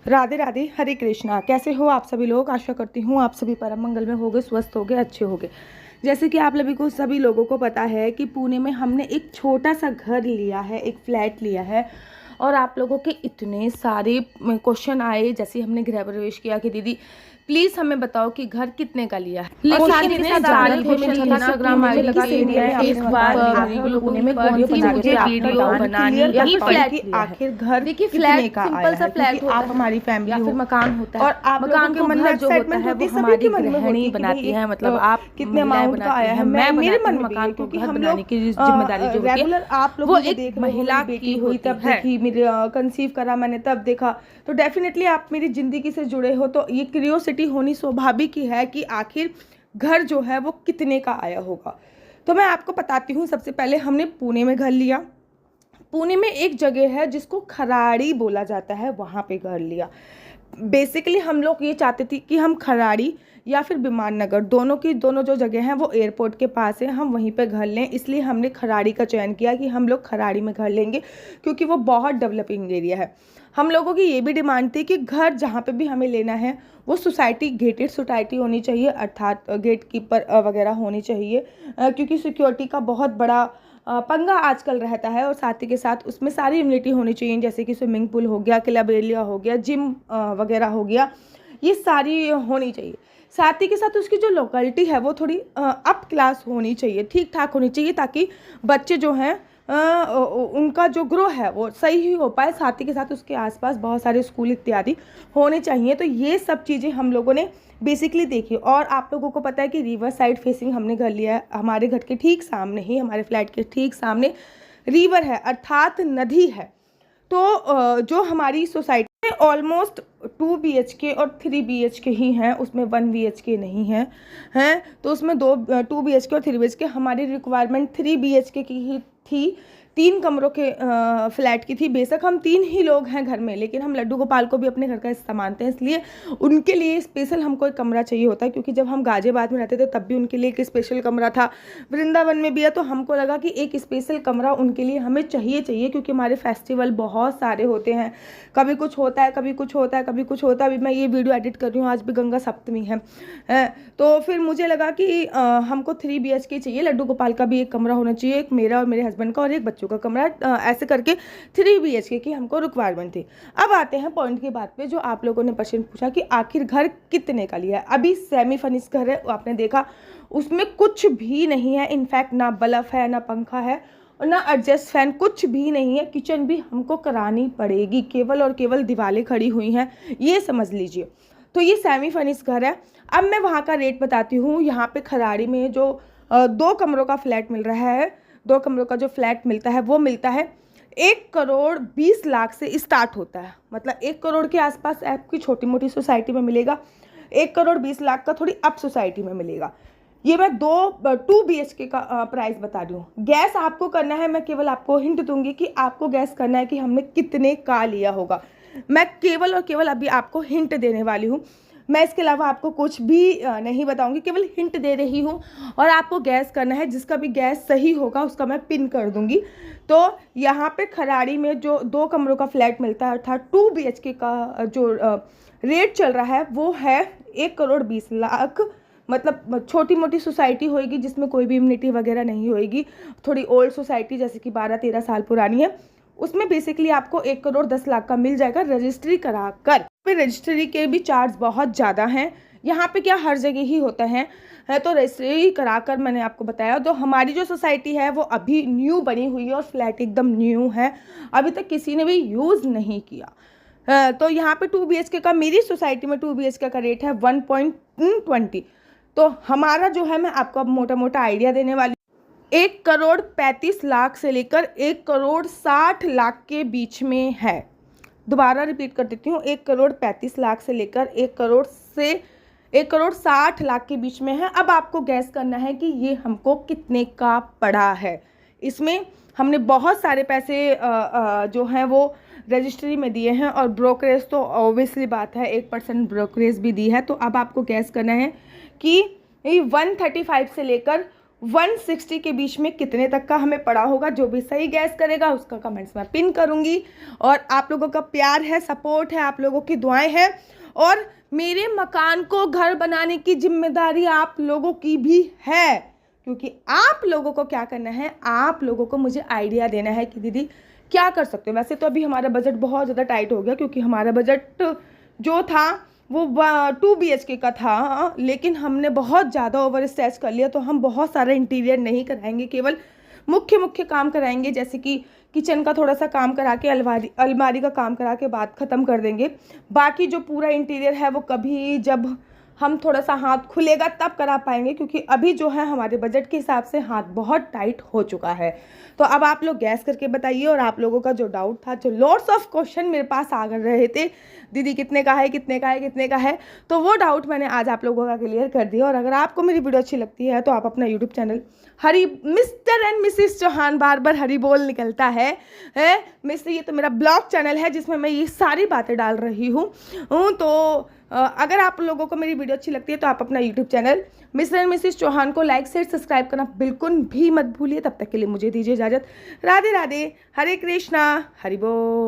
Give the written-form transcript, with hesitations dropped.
राधे राधे, हरे कृष्णा। कैसे हो आप सभी लोग? आशा करती हूँ आप सभी परम मंगल में होगे, स्वस्थ होगे, अच्छे होगे। जैसे कि आप सभी लोगों को पता है कि पुणे में हमने एक छोटा सा घर लिया है, एक फ्लैट लिया है। और आप लोगों के इतने सारे क्वेश्चन आए जैसे हमने गृह प्रवेश किया कि दीदी प्लीज हमें बताओ कि घर कितने का लिया है। लेकिन इंस्टाग्राम आईडी लगा पुणे में मुझे वीडियो बनानी है कि फ्लैट आखिर घर कितने का आया है, क्योंकि आप हमारी फैमिली या फिर मकान होता है और आप मकान लोगों के मन में जो होता है वो हमारी गृहिणी बनाती है, मतलब आप कितने अमाउंट का आया है। मेरे मन में मकान को क्योंकि घर हम बनाने लोग की जिम्मेदारी जो होती है रेगुलर आप लोग वो मुझे एक देख महिला बेटी की हुई होती तब है। देखी, मेरे कंसीव करा मैंने तब देखा, तो डेफिनेटली आप मेरी ज़िंदगी से जुड़े हो, तो ये क्यूरियोसिटी होनी स्वाभाविक ही है कि आखिर घर जो है वो कितने का आया होगा। तो मैं आपको बताती हूँ। सबसे पहले हमने पुणे में घर लिया। पुणे में एक जगह है जिसको खराड़ी बोला जाता है, वहाँ पे घर लिया। बेसिकली हम लोग ये चाहते थे कि हम खराड़ी या फिर विमान नगर, दोनों जो जगह हैं वो एयरपोर्ट के पास है, हम वहीं पे घर लें। इसलिए हमने खराड़ी का चयन किया कि हम लोग खराड़ी में घर लेंगे, क्योंकि वो बहुत डेवलपिंग एरिया है। हम लोगों की ये भी डिमांड थी कि घर जहाँ पे भी हमें लेना है वो सोसाइटी, गेटेड सोसाइटी होनी चाहिए, अर्थात गेट कीपर वगैरह होनी चाहिए, क्योंकि सिक्योरिटी का बहुत बड़ा पंगा आजकल रहता है। और साथ ही के साथ उसमें सारी इम्यूनिटी होनी चाहिए, जैसे कि स्विमिंग पूल हो गया, क्लब एरिया हो गया, जिम वगैरह हो गया, ये सारी होनी चाहिए। साथ ही के साथ उसकी जो लोकेलिटी है वो थोड़ी अप क्लास होनी चाहिए, ठीक ठाक होनी चाहिए, ताकि बच्चे जो हैं उनका जो ग्रो है वो सही ही हो पाए। साथ ही के साथ उसके आसपास बहुत सारे स्कूल इत्यादि होने चाहिए। तो ये सब चीज़ें हम लोगों ने बेसिकली देखी। और आप लोगों को पता है कि रिवर साइड फेसिंग हमने घर लिया है। हमारे घर के ठीक सामने ही, हमारे फ्लैट के ठीक सामने रिवर है, अर्थात नदी है। तो जो हमारी सोसाइटी में ऑलमोस्ट 2 BHK और 3 BHK ही हैं, उसमें 1 BHK नहीं है तो उसमें 2 BHK और 3 BHK। हमारी रिक्वायरमेंट 3 BHK की ही थी, 3 कमरों के फ्लैट की थी। बेशक हम 3 ही लोग हैं घर में, लेकिन हम लड्डू गोपाल को भी अपने घर का हिस्सा मानते हैं, इसलिए उनके लिए स्पेशल हमको एक कमरा चाहिए होता है। क्योंकि जब हम गाजियाबाद में रहते थे तब भी उनके लिए एक स्पेशल कमरा था, वृंदावन में भी है, तो हमको लगा कि एक स्पेशल कमरा उनके लिए हमें चाहिए, क्योंकि हमारे फेस्टिवल बहुत सारे होते हैं, कभी कुछ होता है, कभी कुछ होता है, कभी कुछ होता है। अभी मैं ये वीडियो एडिट कर रही हूँ, आज भी गंगा सप्तमी है, तो फिर मुझे लगा कि हमको 3 BHK चाहिए, लड्डू गोपाल का भी एक कमरा होना चाहिए, एक मेरा और मेरे हस्बैंड का और एक बच्चों का कमरा, ऐसे करके 3 BHK की हमको रिक्वायरमेंट थी। अब आते हैं पॉइंट की बात पे, जो आप लोगों ने प्रश्न पूछा कि आखिर घर कितने का लिया है। अभी सेमी फर्निश्ड घर है, आपने देखा उसमें कुछ भी नहीं है, इनफैक्ट ना बल्ब है, ना पंखा है और ना एडजस्ट फैन, कुछ भी नहीं है। किचन भी हमको करानी पड़ेगी, केवल और केवल दीवारें खड़ी हुई हैं, ये समझ लीजिए। तो ये सेमी फर्निश्ड घर है। अब मैं वहाँ का रेट बताती हूँ। यहाँ पे खराड़ी में जो 2 कमरों का फ्लैट मिल रहा है, 2 कमरों का जो फ्लैट मिलता है वो मिलता है 1,20,00,000 से स्टार्ट होता है। मतलब 1 करोड़ के आसपास आपकी छोटी मोटी सोसाइटी में मिलेगा, 1,20,00,000 का थोड़ी अप सोसाइटी में मिलेगा। ये मैं 2 BHK का प्राइस बता रही हूँ। गैस आपको करना है, मैं केवल आपको हिंट दूंगी कि आपको गैस करना है कि हमने कितने का लिया होगा। मैं केवल और केवल अभी आपको हिंट देने वाली हूँ, मैं इसके अलावा आपको कुछ भी नहीं बताऊंगी, केवल हिंट दे रही हूँ और आपको गैस करना है। जिसका भी गैस सही होगा उसका मैं पिन कर दूंगी। तो यहाँ पे खराड़ी में जो 2 कमरों का फ्लैट मिलता है, अर्थात 2 BHK का जो रेट चल रहा है वो है 1,20,00,000। मतलब छोटी मोटी सोसाइटी होएगी जिसमें कोई भी इम्यूनिटी वगैरह नहीं होएगी, थोड़ी ओल्ड सोसाइटी जैसे कि 12-13 साल पुरानी है, उसमें बेसिकली आपको 1,10,00,000 का मिल जाएगा रजिस्ट्री कराकर। फिर रजिस्ट्री के भी चार्ज बहुत ज़्यादा हैं। यहाँ पे क्या हर जगह ही होता है तो रजिस्ट्री कराकर मैंने आपको बताया। तो हमारी जो सोसाइटी है वो अभी न्यू बनी हुई है और फ्लैट एकदम न्यू है, अभी तक किसी ने भी यूज़ नहीं किया। तो यहाँ पे 2 BHK का, मेरी सोसाइटी में 2 BHK का रेट है 1.20। तो हमारा जो है, मैं आपको अब मोटा मोटा आइडिया देने वाली, 1,35,00,000 से लेकर 1,60,00,000 के बीच में है। दोबारा रिपीट कर देती हूँ, 1,35,00,000 से लेकर 1,60,00,000 के बीच में है। अब आपको गैस करना है कि ये हमको कितने का पड़ा है। इसमें हमने बहुत सारे पैसे जो हैं वो रजिस्ट्री में दिए हैं, और ब्रोकरेज तो ऑब्वियसली बात है 1% ब्रोकरेज भी दी है। तो अब आपको गैस करना है कि 135 से लेकर 160 के बीच में कितने तक का हमें पड़ा होगा। जो भी सही गैस करेगा उसका कमेंट्स में पिन करूँगी। और आप लोगों का प्यार है, सपोर्ट है, आप लोगों की दुआएं हैं और मेरे मकान को घर बनाने की जिम्मेदारी आप लोगों की भी है, क्योंकि आप लोगों को क्या करना है, आप लोगों को मुझे आइडिया देना है कि दीदी क्या कर सकते हो। वैसे तो अभी हमारा बजट बहुत ज़्यादा टाइट हो गया, क्योंकि हमारा बजट जो था वो 2 BHK का था, लेकिन हमने बहुत ज़्यादा ओवर स्ट्रेच कर लिया। तो हम बहुत सारा इंटीरियर नहीं कराएंगे, केवल मुख्य काम कराएंगे, जैसे कि किचन का थोड़ा सा काम करा के अलमारी का काम करा के बात ख़त्म कर देंगे। बाकी जो पूरा इंटीरियर है वो कभी जब हम थोड़ा सा हाथ खुलेगा तब करा पाएंगे, क्योंकि अभी जो है हमारे बजट के हिसाब से हाथ बहुत टाइट हो चुका है। तो अब आप लोग गैस करके बताइए। और आप लोगों का जो डाउट था, जो लॉट्स ऑफ क्वेश्चन मेरे पास आ रहे थे, दीदी कितने का है, कितने का है, कितने का है, तो वो डाउट मैंने आज आप लोगों का क्लियर कर दिया। और अगर आपको मेरी वीडियो अच्छी लगती है तो आप अपना YouTube channel Mr and Mrs Chauhan, बार बार हरी बोल निकलता है मिस्टर, ये तो मेरा ब्लॉग चैनल है जिसमें मैं ये सारी बातें डाल रही हूँ। तो अगर आप लोगों को मेरी वीडियो अच्छी लगती है तो आप अपना YouTube channel Mr and Mrs Chauhan को लाइक शेयर सब्सक्राइब करना बिल्कुल भी मत भूलिए। तब तक के लिए मुझे दीजिए इजाज़त। राधे राधे, हरे कृष्णा, हरि बोल।